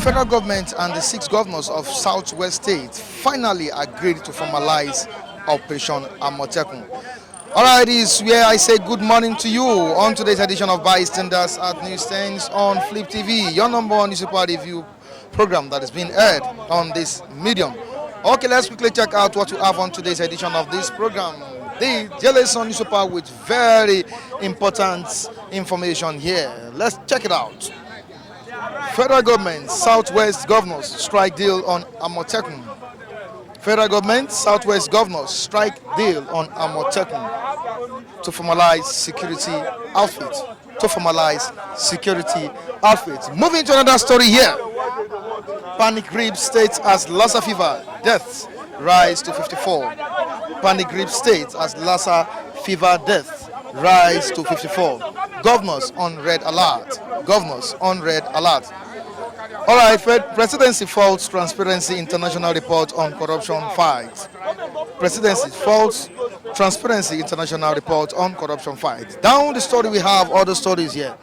federal government and the 6 governors of Southwest States finally agreed to formalize Operation Amotekun. Alright, this is where I say good morning to you on today's edition of Bystanders at Newsstands on Flip TV, your number one newspaper review program that is being aired on this medium. Okay, let's quickly check out what we have on today's edition of this program. The Daily Sun newspaper with very important information here. Let's check it out. Federal government, Southwest governors strike deal on Amotekun. Federal government, Southwest governors strike deal on Amotekun to formalize security outfit. Moving to another story here. Panic grips states as Lassa fever deaths rise to 54. Panic grips states as Lassa fever deaths rise to 54. Governors on red alert. All right, Presidency faults Transparency International report on corruption fight. Presidency faults Transparency International report on corruption fight. Down the story we have other stories here.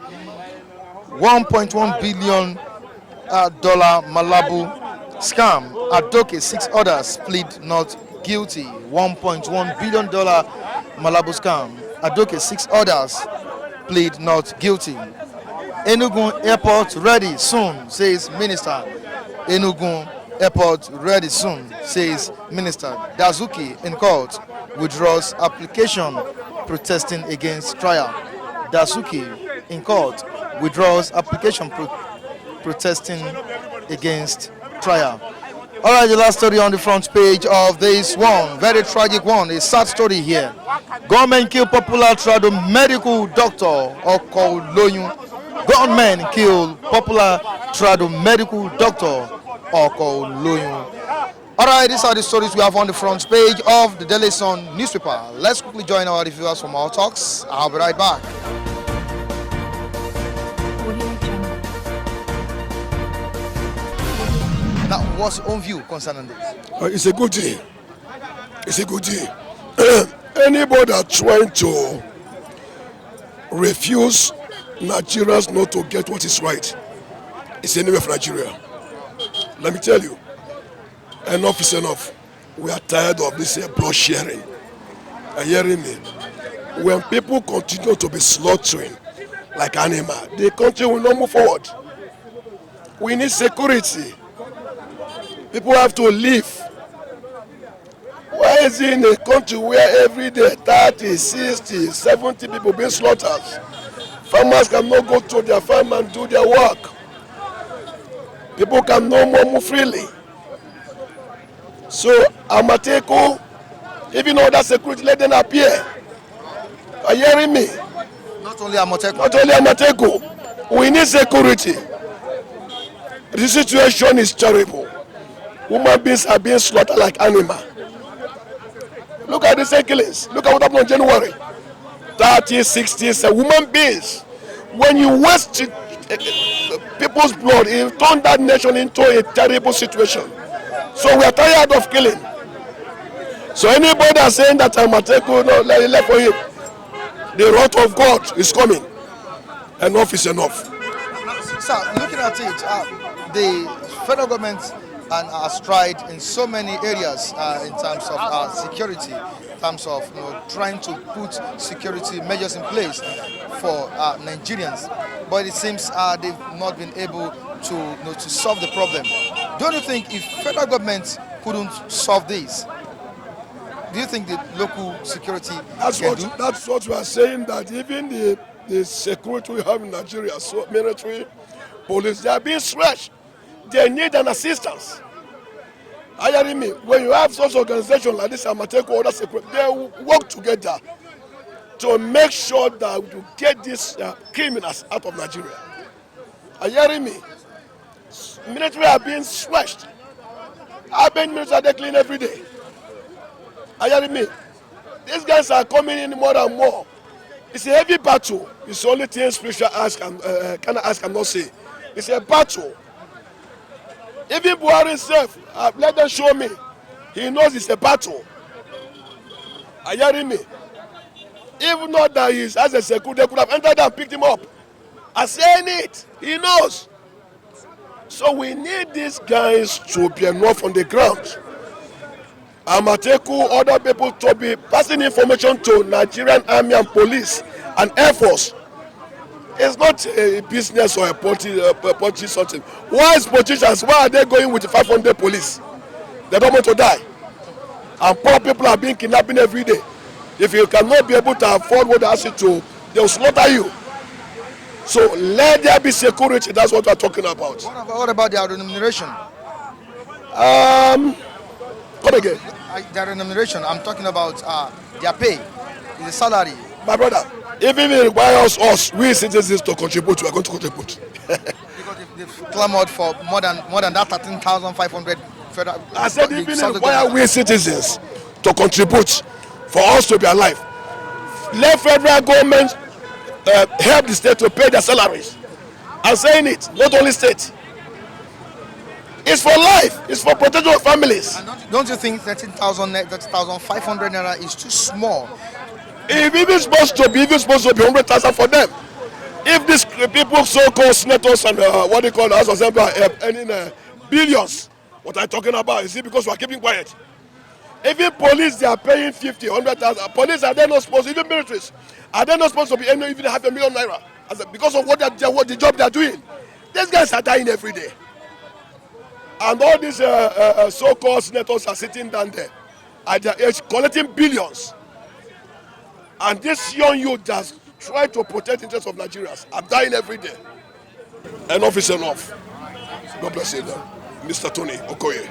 $1.1 billion Malabu scam. Adoke 6 others plead not guilty. $1.1 billion Malabu scam. Adoke 6 others plead not guilty. Enugu airport ready soon, says minister. Enugu airport ready soon, says minister. Dazuki in court withdraws application protesting against trial. Dazuki in court withdraws application protesting against trial. All right, the last story on the front page of this one, very tragic one, a sad story here. Government kill popular trado medical doctor Oko Loyun. Gunmen kill popular trado medical doctor Oko Loyun. All right, these are the stories we have on the front page of the Daily Sun newspaper. Let's quickly join our reviewers from our talks. I'll be right back. Now, what's your own view concerning this? It's a good thing. Anybody that's trying to refuse Nigerians not to get what is right is anywhere for Nigeria. Let me tell you, enough is enough. We are tired of this blood sharing. Are you hearing me? When people continue to be slaughtering like animals, the country will not move forward. We need security. People have to live. Why is it in a country where every day 30, 60, 70 people being slaughtered? Farmers cannot go to their farm and do their work. People can no more move freely. So Amotekun, even other security, let them appear. Are you hearing me? Not only Amotekun. We need security. The situation is terrible. Human beings are being slaughtered like animals. Look at the killings. Look at what happened in January. 30, 60, human beings. When you waste people's blood, it turned that nation into a terrible situation. So we are tired of killing. So anybody that's saying that Amotekun, no, let for him. The wrath of God is coming. Enough is enough. Sir, looking at it, the federal government has tried in so many areas in terms of security, in terms of trying to put security measures in place for Nigerians, but it seems they've not been able to solve the problem. Don't you think if federal government couldn't solve this, do you think the local security can do? That's what we are saying, that even the security we have in Nigeria, so military, police, they are being stretched. They need an assistance. Are you hearing me? When you have such organizations like this, Amotekun, other security, they work together to make sure that we get these criminals out of Nigeria. Are you hearing me? Military are being stretched. Our military are clean every day. Are you hearing me? These guys are coming in more and more. It's a heavy battle. It's the only thing spiritual can I ask and not say. It's a battle. Even Buhari himself, let them show me. He knows it's a battle. Are you hearing me? Even not that he has a security, they could have entered and picked him up. I saying it, he knows. So we need these guys to be enough on the ground. Amotekun, other people to be passing information to Nigerian Army and Police and Air Force. It's not a business or a party something. Why is politicians, why are they going with 500 police? They don't want to die. And poor people are being kidnapped every day. If you cannot be able to afford what they ask you to, they will slaughter you. So let there be security. That's what we're talking about. What about their remuneration? Come again. Their remuneration, I'm talking about their pay, the salary. My brother, even if it requires us, we citizens, to contribute, we are going to contribute. Because they've clamored for more than that 13,500 federal. I said even if it requires we citizens to contribute for us to be alive. Let federal government help the state to pay their salaries. I'm saying it, not only state. It's for life. It's for protection of families. And don't you think 13,500 naira is too small? If it's supposed to be 100,000 for them. If these people, so-called senators and what they call the House of Assembly, earning billions, what I'm talking about, is it because we are keeping quiet? Even police, they are paying 50, 100,000. Police, are they not supposed to, even militaries, are they not supposed to be earning even 500,000 naira? Because of what the job they are doing. These guys are dying every day. And all these so-called senators are sitting down there at their age collecting billions. And this young youth just try to protect the interests of Nigerians are dying every day. Enough is enough. God bless you, Mr. Tony Okoye.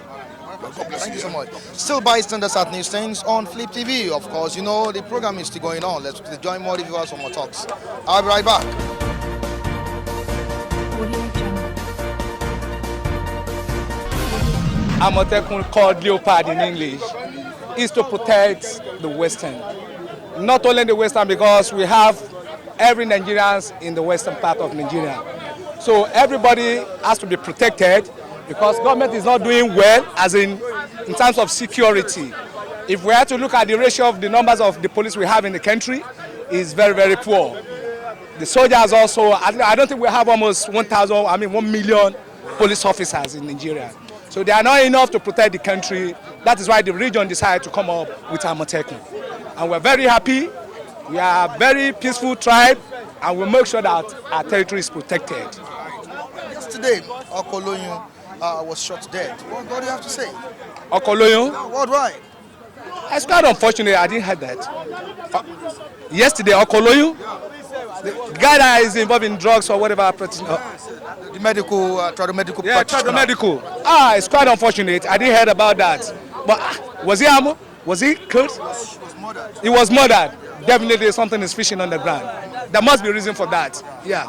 God bless Thank you so much. Still bystanders at Newsstands on Flip TV, of course. You know, the program is still going on. Let's join more reviewers for more talks. I'll be right back. Amotekun, called leopard in English, is to protect the Western. Not only the Western, because we have every Nigerians in the western part of Nigeria. So everybody has to be protected because government is not doing well as in terms of security. If we have to look at the ratio of the numbers of the police we have in the country, is very, very poor. The soldiers also, I don't think we have almost 1 million police officers in Nigeria. So they are not enough to protect the country. That is why the region decided to come up with Amotekun. And we're very happy. We are a very peaceful tribe, and we make sure that our territory is protected. Yesterday, Okoloyun was shot dead. What do you have to say? Okoloyun? Worldwide. It's quite unfortunate. I didn't hear that. Yesterday, Okoloyun, the guy that is involved in drugs or whatever. The medical, tradomedical. Yeah, tradomedical. It's quite unfortunate. I didn't hear about that. But was he ammo? Was he killed? He was murdered. Definitely something is fishing on the ground. There must be a reason for that. Yeah.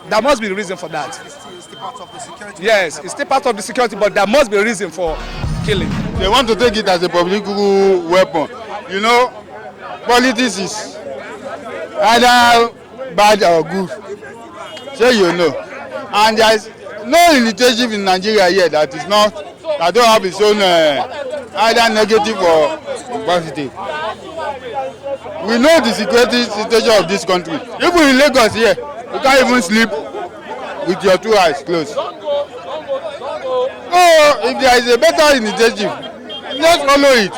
There must be a reason for that. It's still part of the security. Yes, it's still part of the security, but there must be a reason for killing. They want to take it as a political weapon. You know, politics is either bad or good. So you know. And there is no initiative in Nigeria yet that don't have its own either negative or positive. We know the security situation of this country. Even in Lagos here, you can't even sleep with your 2 eyes closed. Oh, if there is a better initiative, let's follow it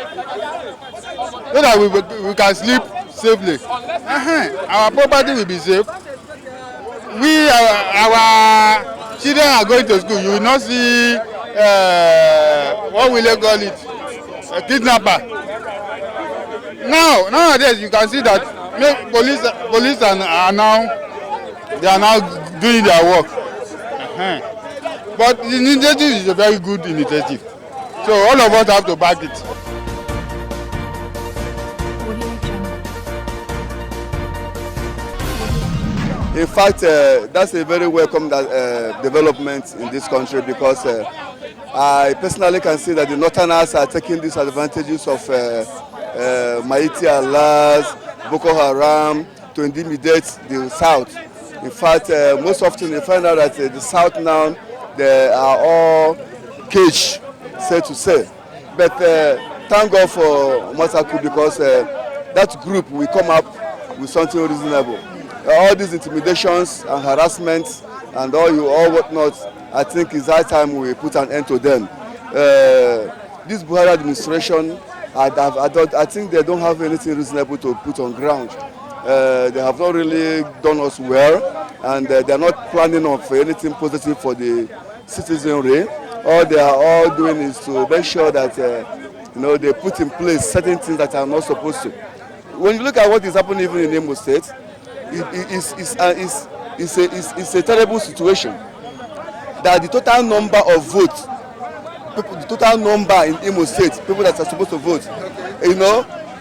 so that we can sleep safely. Our property will be safe. Our children are going to school. You will not see what will they call it? A kidnapper. Nowadays you can see that police are now doing their work. But the initiative is a very good initiative. So all of us have to back it. In fact, that's a very welcome development in this country because I personally can see that the Northerners are taking these advantages of Maiti Allahs, Boko Haram to intimidate the South. In fact, most often you find out that the South now, they are all caged, so to say. But thank God for Amotekun because that group will come up with something reasonable. All these intimidations and harassments and all whatnot I think it's high time we put an end to them. This Buhari administration, I think they don't have anything reasonable to put on ground. They have not really done us well, and they are not planning of anything positive for the citizenry. All they are all doing is to make sure that they put in place certain things that are not supposed to. When you look at what is happening even in Imo State, it's a terrible situation. That the total number of votes, the total number in Imo State, people that are supposed to vote,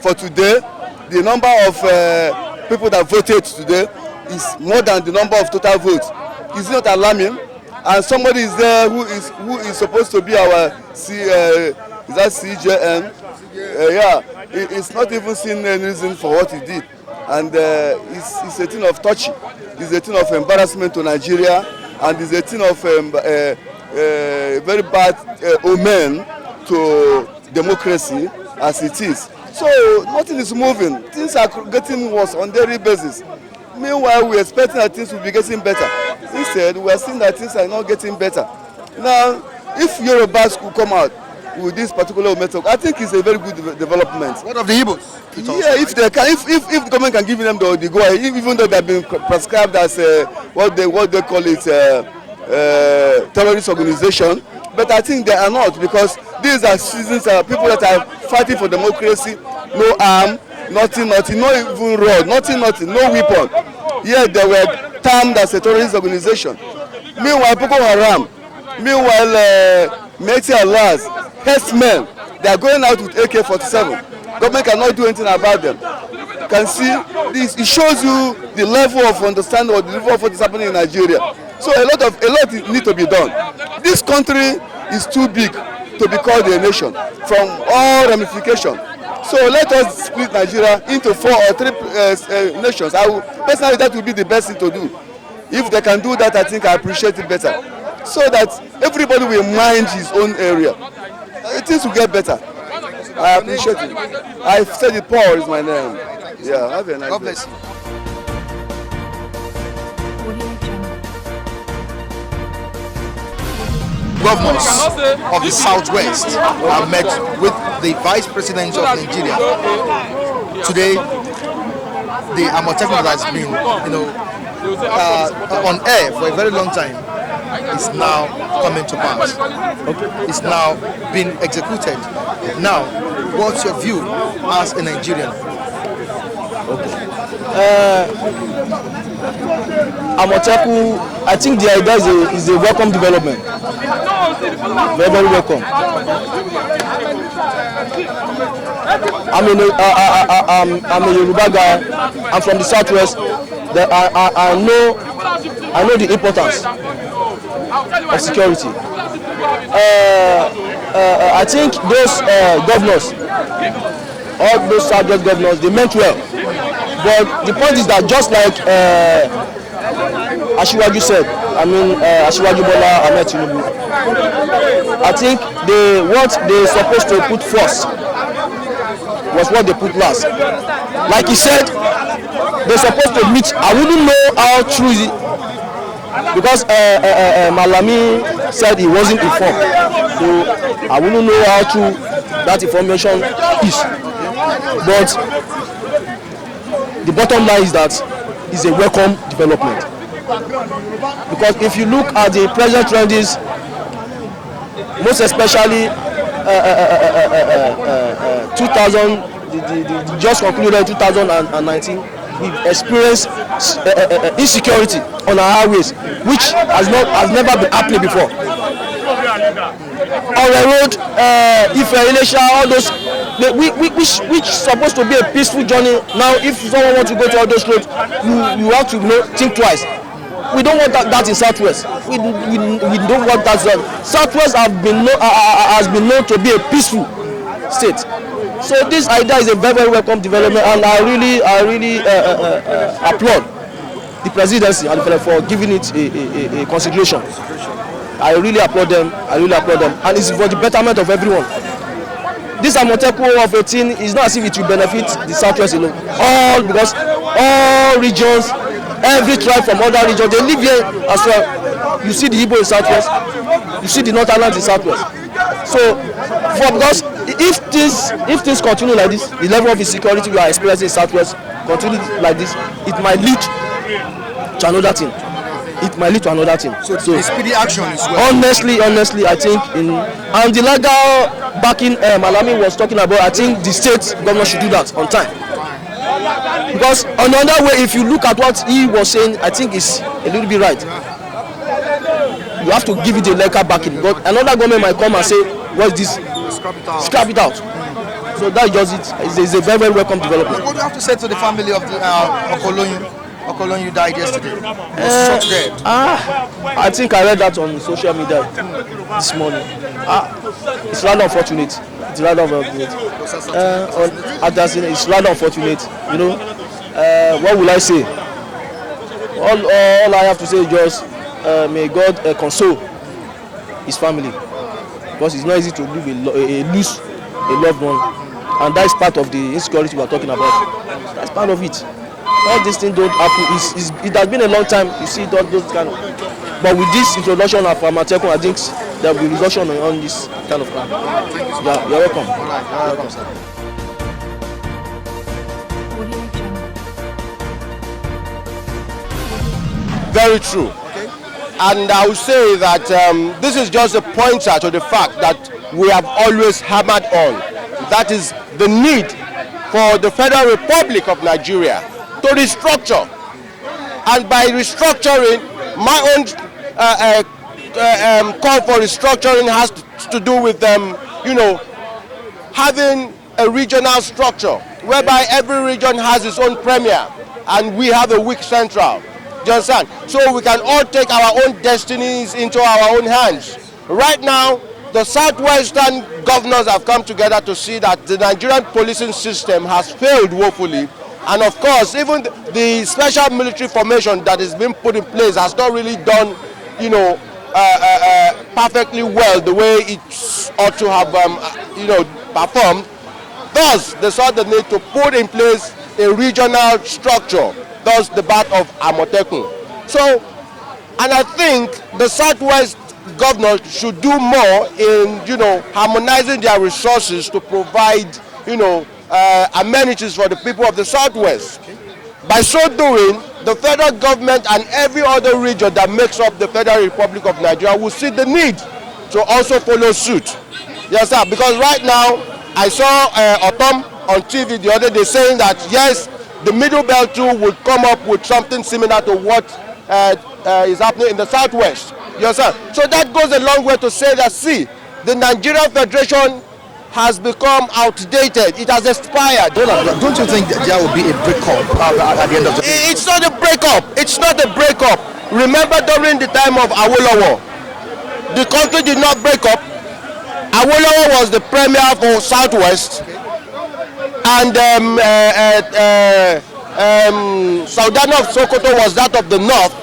for today, the number of people that voted today is more than the number of total votes. Is it not alarming? And somebody is there who is supposed to be our CJN. It's not even seen any reason for what he did, and it's a thing of touchy. It's a thing of embarrassment to Nigeria, and it's a thing of very bad omen to democracy as it is. So nothing is moving. Things are getting worse on a daily basis. Meanwhile, we're expecting that things will be getting better. Instead, we're seeing that things are not getting better. Now, if Yorubas could come out with this particular method, I think it's a very good development. What of the Igbos? Yeah, if they can, if the government can give them the go ahead, even though they've been prescribed as what they call it terrorist organization, but I think they are not, because these are citizens, people that are fighting for democracy, no arm, nothing, no even road, nothing, no weapon. Yet they were termed as a terrorist organization. Meanwhile, Boko Haram, Meti Allahs, herdsmen, they are going out with AK-47. Government cannot do anything about them. You can see this. It shows you the level of understanding or the level of what is happening in Nigeria. So a lot needs to be done. This country is too big to be called a nation from all ramifications. So let us split Nigeria into 4 or 3 nations. Personally, that would be the best thing to do. If they can do that, I think I appreciate it better. So that everybody will mind his own area. Things will get better. I appreciate it. I said it, Paul is my name. Yeah, have a nice day. God bless you. Governors of the Southwest have met with the Vice President of Nigeria. Today, the Amotekun that has been, on air for a very long time is now coming to pass. It's now being executed. Now, what's your view as a Nigerian? Amotekun, I think the idea is a welcome development. Very, very welcome. I'm a Yoruba guy. I'm from the Southwest. I know the importance of security. I think those governors, all those Southwest governors, they meant well. But the point is that just like Asiwaju said, Asiwaju Bola Ahmed Tinubu, I think what they supposed to put first was what they put last. Like he said, they're supposed to meet. I wouldn't know how true is it, because Malami said he wasn't informed. So I wouldn't know how true that information is. But the bottom line is that it's a welcome development. Because if you look at the present trends, most especially 2000, the just concluded 2019, we've experienced insecurity on our highways, which has never been happening before. On the road, all those which supposed to be a peaceful journey. Now, if someone wants to go to all those roads, you have to think twice. We don't want that in Southwest. We don't want that. Southwest has been known to be a peaceful state. So this idea is a very, very welcome development, and I really applaud the presidency and for giving it a consideration. I really applaud them. And it's for the betterment of everyone. This Amotekun of 18 is not as if it will benefit the Southwest alone. Because all regions, every tribe from other regions, they live here as well. you see the Igbo in Southwest, you see the Northerners in Southwest. So, because if things continue like this, the level of insecurity we are experiencing in Southwest continue like this, it might lead to another thing. So speedy action is well. Honestly, I think and the legal backing Malami was talking about, I think the state government should do that on time. Because another way, if you look at what he was saying, I think it's a little bit right. You have to give it a legal backing. But another government might come and say, what's this? Scrap it out. So that's just it. It's a very, very welcome development. What do you have to say to the family of the Okolonyu died yesterday? Was shot dead. I think I read that on social media this morning. It's rather unfortunate. It's rather unfortunate. It's rather unfortunate. You know, what will I say? All I have to say is just may God console his family, because it's not easy to lose a loved one, and that is part of the insecurity we are talking about. That's part of it. All these things don't happen. It has been a long time. You see those kind of. But with this introduction of Amotekun, I think there will be reduction on this kind of crime. Yeah, you're welcome. You're welcome, sir. Very true. Okay. And I would say that this is just a pointer to the fact that we have always hammered on. That is the need for the Federal Republic of Nigeria to restructure. And by restructuring, my own call for restructuring has to do with having a regional structure whereby every region has its own premier and we have a weak central. Do you understand? So we can all take our own destinies into our own hands. Right now, the Southwestern governors have come together to see that the Nigerian policing system has failed woefully. And of course, even the special military formation that has been put in place has not really done, perfectly well the way it ought to have, performed. Thus, they saw the need to put in place a regional structure. Thus, the birth of Amotekun. So, and I think the Southwest governors should do more in, harmonizing their resources to provide, amenities for the people of the Southwest. By so doing, the federal government and every other region that makes up the Federal Republic of Nigeria will see the need to also follow suit. Yes, sir. Because right now, I saw Otom on TV the other day saying that yes, the Middle Belt too would come up with something similar to what is happening in the Southwest. Yes, sir. So that goes a long way to say that, see, the Nigerian Federation has become outdated. It has expired. Don't you think that there will be a breakup at the end of the day? It's not a breakup. It's not a breakup. Remember during the time of Awolowo, the country did not break up. Awolowo was the premier for Southwest, and Sultan of Sokoto was that of the North,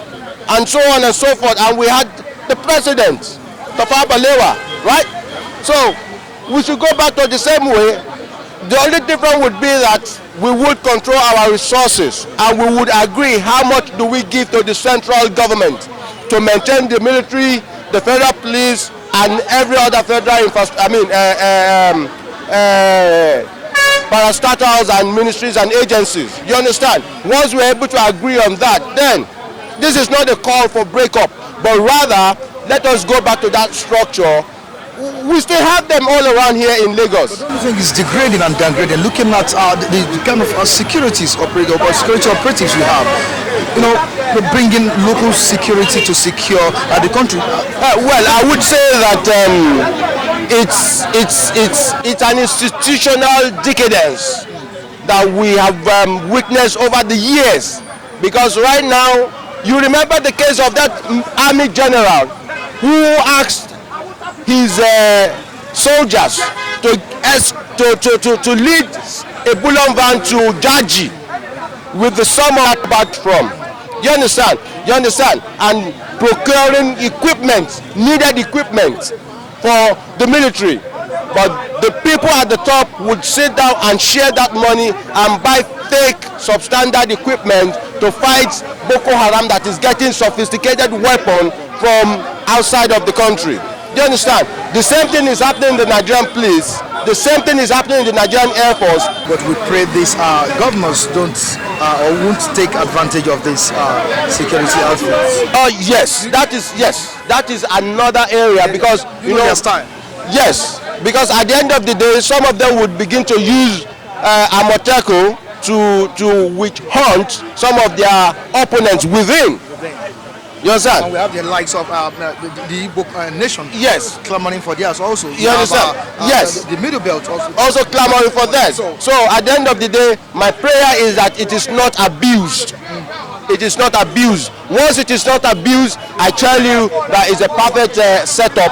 and so on and so forth. And we had the president, Tafawa Balewa, right? So we should go back to the same way. The only difference would be that we would control our resources and we would agree how much do we give to the central government to maintain the military, the federal police, and every other federal parastatals and ministries and agencies. You understand? Once we're able to agree on that, then this is not a call for breakup, but rather let us go back to that structure. We still have them all around here in Lagos. But don't you think it's degrading and downgrading? Looking at the kind of security operatives you have, bringing local security to secure the country. Well, I would say that it's an institutional decadence that we have witnessed over the years. Because right now, you remember the case of that army general who asked his soldiers to lead a bullion van to Jaji with the sum of back from. You understand? And procuring needed equipment for the military. But the people at the top would sit down and share that money and buy fake substandard equipment to fight Boko Haram that is getting sophisticated weapons from outside of the country. Do you understand? The same thing is happening in the Nigerian police. The same thing is happening in the Nigerian Air Force. But we pray these governors don't or won't take advantage of this security outfits. Yes, that is another area, because you know, yes, because at the end of the day, some of them would begin to use Amotekun to witch hunt some of their opponents within. You understand? And we have the likes of the Igbo nation. Yes. Clamoring for theirs also. You understand? Yes. The Middle Belt also. Also clamoring for theirs. So at the end of the day, my prayer is that it is not abused. It is not abused. Once it is not abused, I tell you that is a perfect setup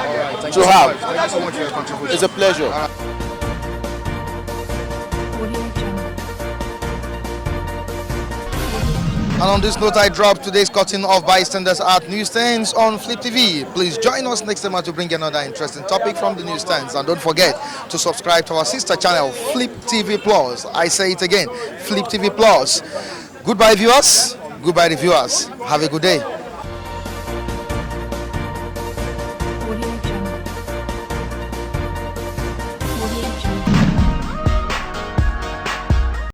to have. Thank you so much for your contribution. It's a pleasure. And on this note, I drop today's cutting of bystanders at newsstands on Flip TV. Please join us next time to bring another interesting topic from the newsstands. And don't forget to subscribe to our sister channel, Flip TV Plus. I say it again, Flip TV Plus. Goodbye, viewers. Goodbye, reviewers. Have a good day.